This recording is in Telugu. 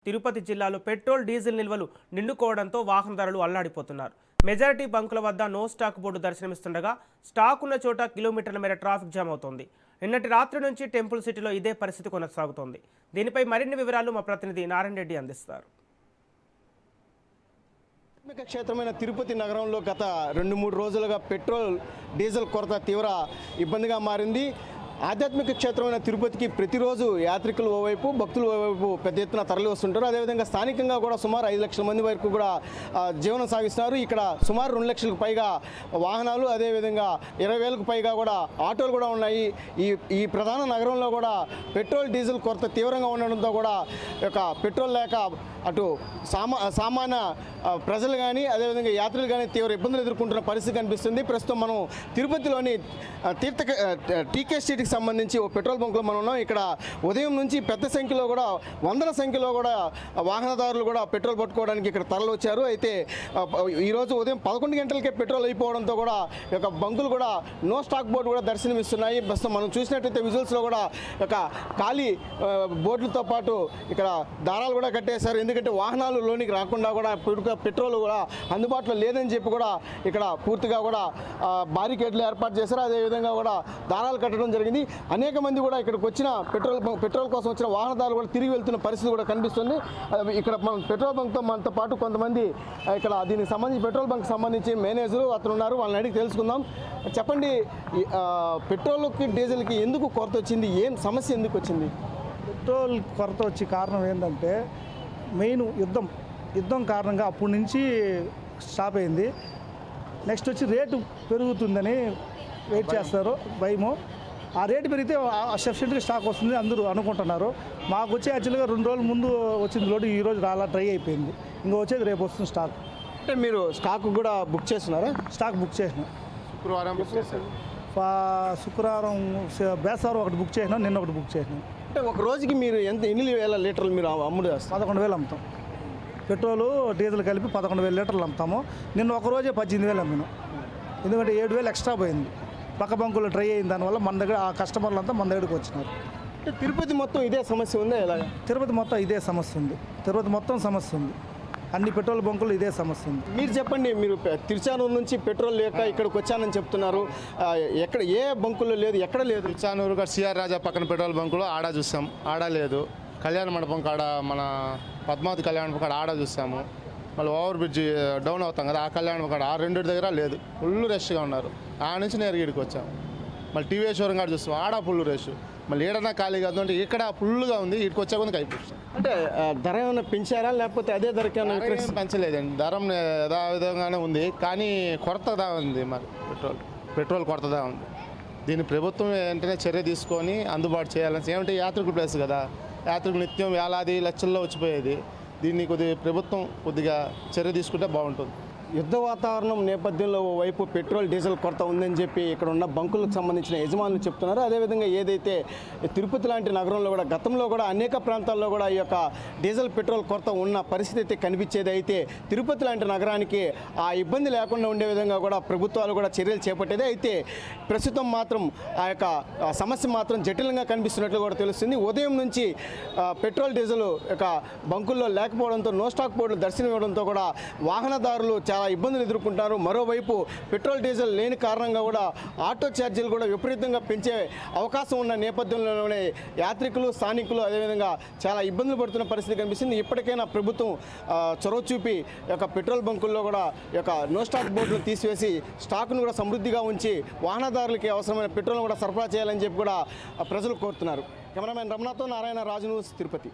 తిరుపతి జిల్లాలో పెట్రోల్ డీజిల్ నిల్వలు నిండుకోవడంతో వాహనదారులు అల్లాడిపోతున్నారు. మెజారిటీ బంకుల వద్ద నో స్టాక్ బోర్డు దర్శనమిస్తుండగా స్టాక్ ఉన్న చోట కిలోమీటర్ల మేర ట్రాఫిక్ జామ్ అవుతోంది. నిన్నటి రాత్రి నుంచి టెంపుల్ సిటీలో ఇదే పరిస్థితి కొనసాగుతోంది. దీనిపై మరిన్ని వివరాలు మా ప్రతినిధి నారాయణ రెడ్డి అందిస్తారు. ఆధ్యాత్మిక క్షేత్రమైన తిరుపతి నగరంలో గత 2-3 రోజులుగా పెట్రోల్ డీజిల్ కొరత తీవ్ర ఇబ్బందిగా మారింది. ఆధ్యాత్మిక క్షేత్రమైన తిరుపతికి ప్రతిరోజు యాత్రికులు ఓవైపు భక్తులు ఓవైపు పెద్ద ఎత్తున తరలి వస్తుంటారు. అదేవిధంగా స్థానికంగా కూడా సుమారు 5 లక్షల మంది వరకు కూడా జీవనం సాగిస్తున్నారు. ఇక్కడ సుమారు 2 లక్షలకు పైగా వాహనాలు, అదేవిధంగా 20,000కు పైగా కూడా ఆటోలు కూడా ఉన్నాయి. ఈ ప్రధాన నగరంలో కూడా పెట్రోల్ డీజిల్ కొరత తీవ్రంగా ఉండడంతో కూడా పెట్రోల్ లేక అటు సామాన్య ప్రజలు కానీ అదేవిధంగా యాత్రికులు కానీ తీవ్ర ఇబ్బందులు ఎదుర్కొంటున్న పరిస్థితి కనిపిస్తుంది. ప్రస్తుతం మనం తిరుపతిలోని టీకే స్ట్రీట్కి సంబంధించి ఓ పెట్రోల్ బంకులో మనం ఉన్నాం. ఇక్కడ ఉదయం నుంచి పెద్ద సంఖ్యలో కూడా వందల సంఖ్యలో కూడా వాహనదారులు కూడా పెట్రోల్ పట్టుకోవడానికి ఇక్కడ తరలి వచ్చారు. అయితే ఈరోజు ఉదయం 11 గంటలకే పెట్రోల్ అయిపోవడంతో కూడా బంకులు కూడా నో స్టాక్ బోర్డు కూడా దర్శనమిస్తున్నాయి. ప్రస్తుతం మనం చూసినట్టయితే విజువల్స్లో కూడా ఖాళీ బోర్డులతో పాటు ఇక్కడ దారాలు కూడా కట్టేశారు. ఎందుకంటే వాహనాలు లోనికి రాకుండా కూడా పెట్రోల్ కూడా అందుబాటులో లేదని చెప్పి కూడా ఇక్కడ పూర్తిగా కూడా బారికేడ్లు ఏర్పాటు చేశారు. అదేవిధంగా కూడా దారాలు కట్టడం జరిగింది. అనేక మంది కూడా ఇక్కడికి వచ్చిన పెట్రోల్ కోసం వచ్చిన వాహనదారులు కూడా తిరిగి వెళ్తున్న పరిస్థితి కూడా కనిపిస్తుంది. ఇక్కడ మనం పెట్రోల్ బంక్తో మనతో పాటు కొంతమంది ఇక్కడ దీనికి సంబంధించి పెట్రోల్ బంక్ సంబంధించి మేనేజరు అతను ఉన్నారు. వాళ్ళని అడిగి తెలుసుకుందాం. చెప్పండి, పెట్రోల్కి డీజిల్కి ఎందుకు కొరత వచ్చింది? ఏం సమస్య ఎందుకు వచ్చింది? పెట్రోల్ కొరత వచ్చే కారణం ఏంటంటే మెయిన్ యుద్ధం కారణంగా అప్పటి నుంచి స్టాప్ అయింది. నెక్స్ట్ వచ్చి రేటు పెరుగుతుందని వెయిట్ చేస్తారు భయము. ఆ రేటు పెరిగితే సఫిషియెంట్గా స్టాక్ వస్తుంది అందరూ అనుకుంటున్నారు. మాకు వచ్చే యాక్చువల్గా 2 రోజుల ముందు వచ్చింది లోటు, ఈరోజు రాలా డ్రై అయిపోయింది. ఇంకా వచ్చేది రేపు వస్తుంది స్టాక్. అంటే మీరు స్టాక్ కూడా బుక్ చేస్తున్నారా? స్టాక్ బుక్ చేసిన శుక్రవారం బేసవారం ఒకటి బుక్ చేసినాం, నిన్న ఒకటి బుక్ చేసినాం. అంటే ఒక రోజుకి మీరు ఎన్ని వేల లీటర్లు మీరు అమ్ముడు చేస్తారు? 11,000 అమ్ముతాం. పెట్రోలు డీజిల్ కలిపి 11,000 లీటర్లు అమ్ముతాము. నిన్న ఒక రోజే 18,000 అమ్మినాం. ఎందుకంటే 7,000 ఎక్స్ట్రా పోయింది. పక్క బంకులు డ్రై అయిన దానివల్ల మన దగ్గర ఆ కస్టమర్లు అంతా మన దగ్గరికి వచ్చినారు. అంటే తిరుపతి మొత్తం ఇదే సమస్య ఉందా? ఎలా? తిరుపతి మొత్తం ఇదే సమస్య ఉంది. తిరుపతి మొత్తం సమస్య ఉంది. అన్ని పెట్రోల్ బంకులు ఇదే సమస్య ఉంది. మీరు చెప్పండి, మీరు తిరుచానూరు నుంచి పెట్రోల్ లేక ఇక్కడికి వచ్చానని చెప్తున్నారు. ఎక్కడ ఏ బంకుల్లో లేదు? ఎక్కడ లేదు? తిరుచానూరు సిఆర్ రాజా పక్కన పెట్రోల్ బంకులో ఆడ చూసాం, ఆడ లేదు. కళ్యాణ మండపం కాడ మన పద్మావతి కళ్యాణ మండపం కాడ ఆడ చూసాము. మళ్ళీ ఓవర్ బ్రిడ్జ్ డౌన్ అవుతాం కదా, ఆ కళ్యాణ మండపం కాడ ఆ రెండింటి దగ్గర లేదు. ఫుల్ రష్గా ఉన్నారు. ఆ నుంచి నేరుగా ఇక్కడికి వచ్చాము. మళ్ళీ టీవీ షోరూమ్ కాడ చూస్తాం, ఆడ ఫుల్ రష్. మళ్ళీ ఏడన్నా ఖాళీ కాదు అంటే ఇక్కడ ఫుల్గా ఉంది. ఇక్కడికి వచ్చే కొందుకు అయిపోతుంది. అంటే ధర ఏమైనా పెంచారా లేకపోతే అదే ధరకి పెంచలేదండి. ధరం యథావిధంగానే ఉంది, కానీ కొరతదా ఉంది. మరి పెట్రోల్ కొరతదా ఉంది. దీన్ని ప్రభుత్వం వెంటనే చర్య తీసుకొని అందుబాటు చేయాలని. ఏమంటే యాత్రికుల ప్లేస్ కదా, యాత్రికులు నిత్యం వేలాది లక్షల్లో వచ్చిపోయేది. దీన్ని ప్రభుత్వం కొద్దిగా చర్య తీసుకుంటే బాగుంటుంది. యుద్ధ వాతావరణం నేపథ్యంలో ఓవైపు పెట్రోల్ డీజిల్ కొరత ఉందని చెప్పి ఇక్కడ ఉన్న బంకులకు సంబంధించిన యజమానులు చెప్తున్నారు. అదేవిధంగా ఏదైతే తిరుపతి లాంటి నగరంలో కూడా గతంలో కూడా అనేక ప్రాంతాల్లో కూడా ఈ యొక్క డీజిల్ పెట్రోల్ కొరత ఉన్న పరిస్థితి అయితే కనిపించేది. అయితే తిరుపతి లాంటి నగరానికి ఆ ఇబ్బంది లేకుండా ఉండే విధంగా కూడా ప్రభుత్వాలు కూడా చర్యలు చేపట్టేది. అయితే ప్రస్తుతం మాత్రం ఆ యొక్క సమస్య మాత్రం జటిలంగా కనిపిస్తున్నట్లు కూడా తెలుస్తుంది. ఉదయం నుంచి పెట్రోల్ డీజిల్ యొక్క బంకుల్లో లేకపోవడంతో నో స్టాక్ బోర్డులు దర్శనం ఇవ్వడంతో కూడా వాహనదారులు చాలా ఇబ్బందులు ఎదుర్కొంటారు. మరోవైపు పెట్రోల్ డీజిల్ లేని కారణంగా కూడా ఆటో ఛార్జీలు కూడా విపరీతంగా పెంచే అవకాశం ఉన్న నేపథ్యంలోనే యాత్రికులు స్థానికులు అదేవిధంగా చాలా ఇబ్బందులు పడుతున్న పరిస్థితి కనిపిస్తుంది. ఇప్పటికైనా ప్రభుత్వం చొరవ చూపి పెట్రోల్ బంకుల్లో కూడా నో స్టాక్ బోర్డులు తీసివేసి స్టాక్ను కూడా సమృద్ధిగా ఉంచి వాహనదారులకి అవసరమైన పెట్రోల్ కూడా సరఫరా చేయాలని చెప్పి కూడా ప్రజలు కోరుతున్నారు. కెమెరామెన్ రమణతో నారాయణ రాజు న్యూస్, తిరుపతి.